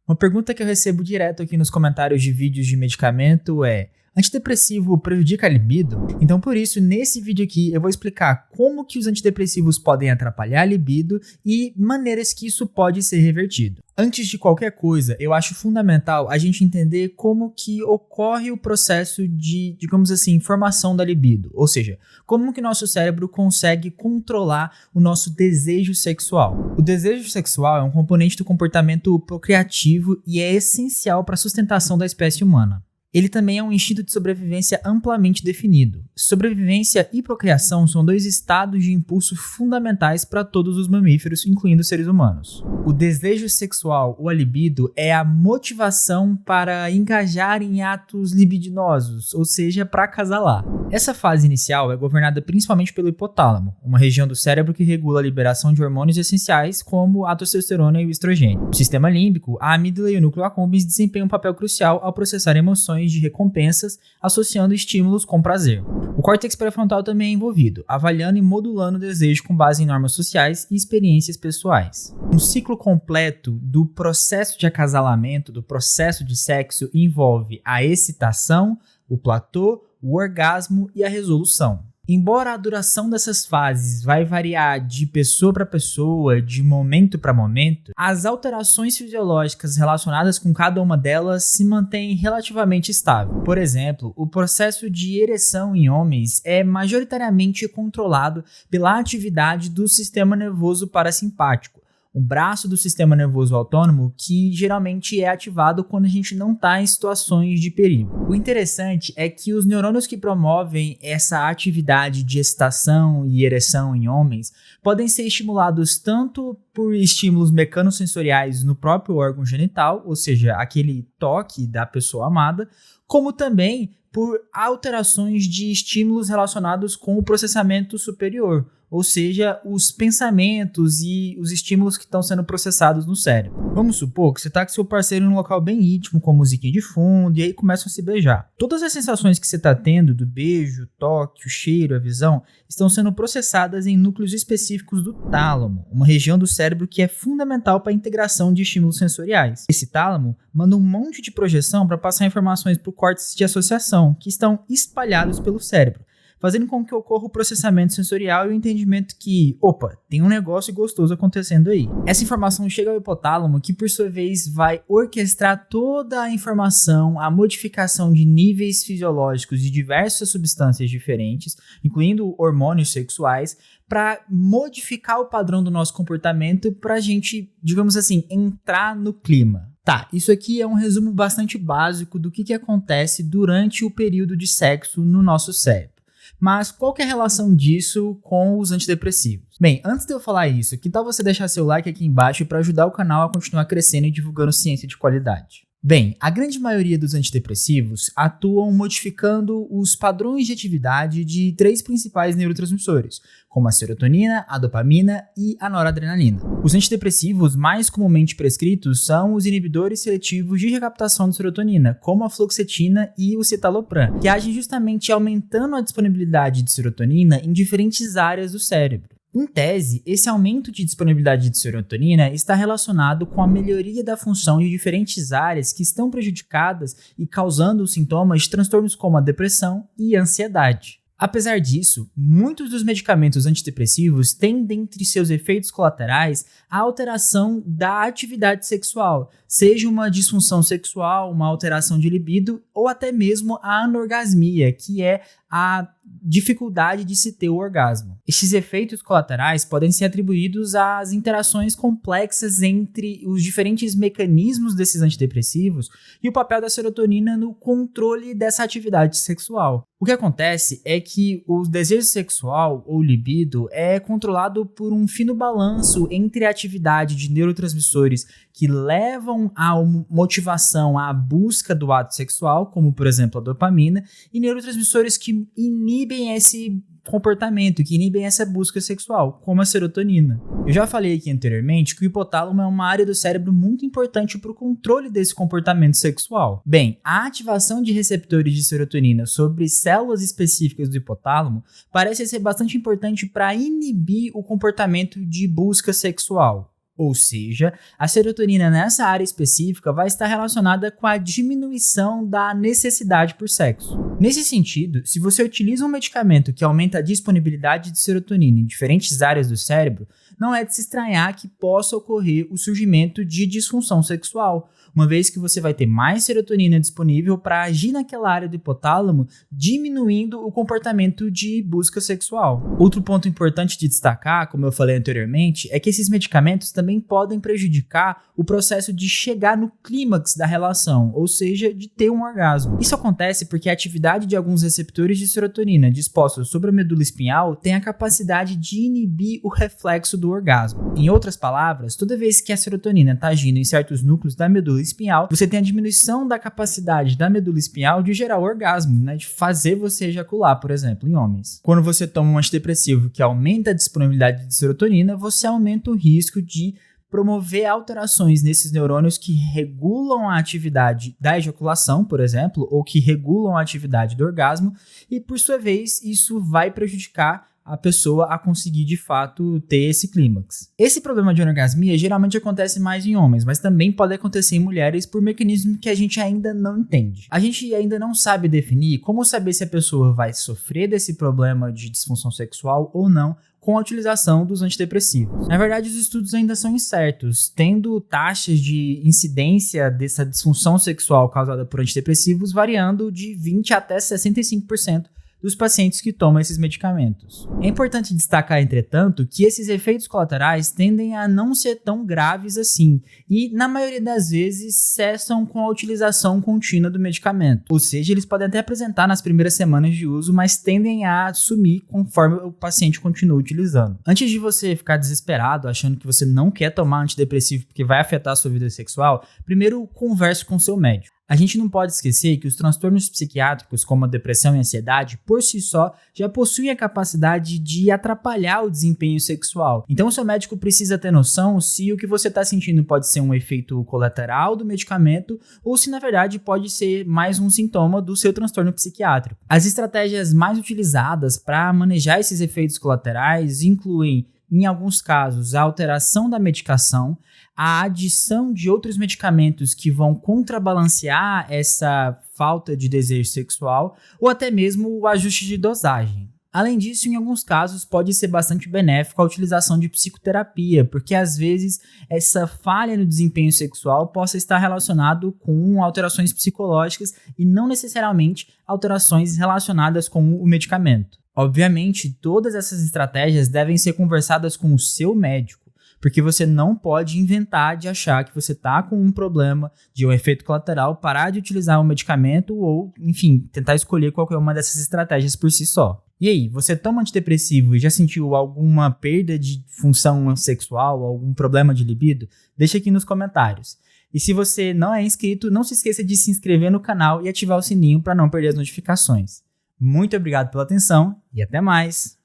Uma pergunta que eu recebo direto aqui nos comentários de vídeos de medicamento é: antidepressivo prejudica a libido? Então por isso, nesse vídeo aqui, eu vou explicar como que os antidepressivos podem atrapalhar a libido e maneiras que isso pode ser revertido. Antes de qualquer coisa, eu acho fundamental a gente entender como que ocorre o processo de, digamos assim, formação da libido. Ou seja, como que nosso cérebro consegue controlar o nosso desejo sexual. O desejo sexual é um componente do comportamento procriativo e é essencial para a sustentação da espécie humana. Ele também é um instinto de sobrevivência amplamente definido. Sobrevivência e procriação são dois estados de impulso fundamentais para todos os mamíferos, incluindo os seres humanos. O desejo sexual ou a libido é a motivação para engajar em atos libidinosos, ou seja, para acasalar. Essa fase inicial é governada principalmente pelo hipotálamo, uma região do cérebro que regula a liberação de hormônios essenciais como a testosterona e o estrogênio. No sistema límbico, a amígdala e o núcleo accumbens desempenham um papel crucial ao processar emoções de recompensas, associando estímulos com prazer. O córtex pré-frontal também é envolvido, avaliando e modulando o desejo com base em normas sociais e experiências pessoais. Um ciclo completo do processo de acasalamento, do processo de sexo, envolve a excitação, o platô, o orgasmo e a resolução. Embora a duração dessas fases vai variar de pessoa para pessoa, de momento para momento, as alterações fisiológicas relacionadas com cada uma delas se mantêm relativamente estável. Por exemplo, o processo de ereção em homens é majoritariamente controlado pela atividade do sistema nervoso parasimpático, um braço do sistema nervoso autônomo que geralmente é ativado quando a gente não está em situações de perigo. O interessante é que os neurônios que promovem essa atividade de excitação e ereção em homens podem ser estimulados tanto por estímulos mecanosensoriais no próprio órgão genital, ou seja, aquele toque da pessoa amada, como também por alterações de estímulos relacionados com o processamento superior, ou seja, os pensamentos e os estímulos que estão sendo processados no cérebro. Vamos supor que você está com seu parceiro em um local bem íntimo, com musiquinha de fundo, e aí começam a se beijar. Todas as sensações que você está tendo do beijo, o toque, o cheiro, a visão, estão sendo processadas em núcleos específicos do tálamo, uma região do cérebro que é fundamental para a integração de estímulos sensoriais. Esse tálamo manda um monte de projeção para passar informações para o córtex de associação, que estão espalhados pelo cérebro, fazendo com que ocorra o processamento sensorial e o entendimento que, opa, tem um negócio gostoso acontecendo aí. Essa informação chega ao hipotálamo, que por sua vez vai orquestrar toda a informação, a modificação de níveis fisiológicos de diversas substâncias diferentes, incluindo hormônios sexuais, para modificar o padrão do nosso comportamento para a gente, digamos assim, entrar no clima. Tá, isso aqui é um resumo bastante básico do que acontece durante o período de sexo no nosso cérebro. Mas qual que é a relação disso com os antidepressivos? Bem, antes de eu falar isso, que tal você deixar seu like aqui embaixo para ajudar o canal a continuar crescendo e divulgando ciência de qualidade? Bem, a grande maioria dos antidepressivos atuam modificando os padrões de atividade de três principais neurotransmissores, como a serotonina, a dopamina e a noradrenalina. Os antidepressivos mais comumente prescritos são os inibidores seletivos de recaptação de serotonina, como a fluoxetina e o citalopram, que agem justamente aumentando a disponibilidade de serotonina em diferentes áreas do cérebro. Em tese, esse aumento de disponibilidade de serotonina está relacionado com a melhoria da função de diferentes áreas que estão prejudicadas e causando sintomas de transtornos como a depressão e a ansiedade. Apesar disso, muitos dos medicamentos antidepressivos têm dentre seus efeitos colaterais a alteração da atividade sexual, seja uma disfunção sexual, uma alteração de libido ou até mesmo a anorgasmia, que é a dificuldade de se ter o orgasmo. Esses efeitos colaterais podem ser atribuídos às interações complexas entre os diferentes mecanismos desses antidepressivos e o papel da serotonina no controle dessa atividade sexual. O que acontece é que o desejo sexual ou libido é controlado por um fino balanço entre a atividade de neurotransmissores que levam à motivação, à busca do ato sexual, como por exemplo a dopamina, e neurotransmissores que inibem esse comportamento, que inibem essa busca sexual, como a serotonina. Eu já falei aqui anteriormente que o hipotálamo é uma área do cérebro muito importante para o controle desse comportamento sexual. Bem, a ativação de receptores de serotonina sobre células específicas do hipotálamo parece ser bastante importante para inibir o comportamento de busca sexual. Ou seja, a serotonina nessa área específica vai estar relacionada com a diminuição da necessidade por sexo. Nesse sentido, se você utiliza um medicamento que aumenta a disponibilidade de serotonina em diferentes áreas do cérebro, não é de se estranhar que possa ocorrer o surgimento de disfunção sexual, uma vez que você vai ter mais serotonina disponível para agir naquela área do hipotálamo, diminuindo o comportamento de busca sexual. Outro ponto importante de destacar, como eu falei anteriormente, é que esses medicamentos também podem prejudicar o processo de chegar no clímax da relação, ou seja, de ter um orgasmo. Isso acontece porque a atividade de alguns receptores de serotonina dispostos sobre a medula espinhal tem a capacidade de inibir o reflexo do orgasmo. Em outras palavras, toda vez que a serotonina está agindo em certos núcleos da medula espinhal, você tem a diminuição da capacidade da medula espinhal de gerar o orgasmo, de fazer você ejacular, por exemplo, em homens. Quando você toma um antidepressivo que aumenta a disponibilidade de serotonina, você aumenta o risco de promover alterações nesses neurônios que regulam a atividade da ejaculação, por exemplo, ou que regulam a atividade do orgasmo, e por sua vez isso vai prejudicar a pessoa a conseguir de fato ter esse clímax. Esse problema de anorgasmia geralmente acontece mais em homens, mas também pode acontecer em mulheres por mecanismos que a gente ainda não entende. A gente ainda não sabe definir como saber se a pessoa vai sofrer desse problema de disfunção sexual ou não com a utilização dos antidepressivos. Na verdade, os estudos ainda são incertos, tendo taxas de incidência dessa disfunção sexual causada por antidepressivos variando de 20% até 65% dos pacientes que tomam esses medicamentos. É importante destacar, entretanto, que esses efeitos colaterais tendem a não ser tão graves assim e, na maioria das vezes, cessam com a utilização contínua do medicamento. Ou seja, eles podem até apresentar nas primeiras semanas de uso, mas tendem a sumir conforme o paciente continua utilizando. Antes de você ficar desesperado, achando que você não quer tomar antidepressivo porque vai afetar a sua vida sexual, primeiro converse com seu médico. A gente não pode esquecer que os transtornos psiquiátricos, como a depressão e a ansiedade, por si só, já possuem a capacidade de atrapalhar o desempenho sexual. Então, o seu médico precisa ter noção se o que você está sentindo pode ser um efeito colateral do medicamento ou se, na verdade, pode ser mais um sintoma do seu transtorno psiquiátrico. As estratégias mais utilizadas para manejar esses efeitos colaterais incluem, em alguns casos, a alteração da medicação, a adição de outros medicamentos que vão contrabalancear essa falta de desejo sexual ou até mesmo o ajuste de dosagem. Além disso, em alguns casos, pode ser bastante benéfico a utilização de psicoterapia, porque às vezes essa falha no desempenho sexual possa estar relacionado com alterações psicológicas e não necessariamente alterações relacionadas com o medicamento. Obviamente, todas essas estratégias devem ser conversadas com o seu médico, porque você não pode inventar de achar que você está com um problema de um efeito colateral, parar de utilizar um medicamento ou, enfim, tentar escolher qualquer uma dessas estratégias por si só. E aí, você toma antidepressivo e já sentiu alguma perda de função sexual, algum problema de libido? Deixa aqui nos comentários. E se você não é inscrito, não se esqueça de se inscrever no canal e ativar o sininho para não perder as notificações. Muito obrigado pela atenção e até mais!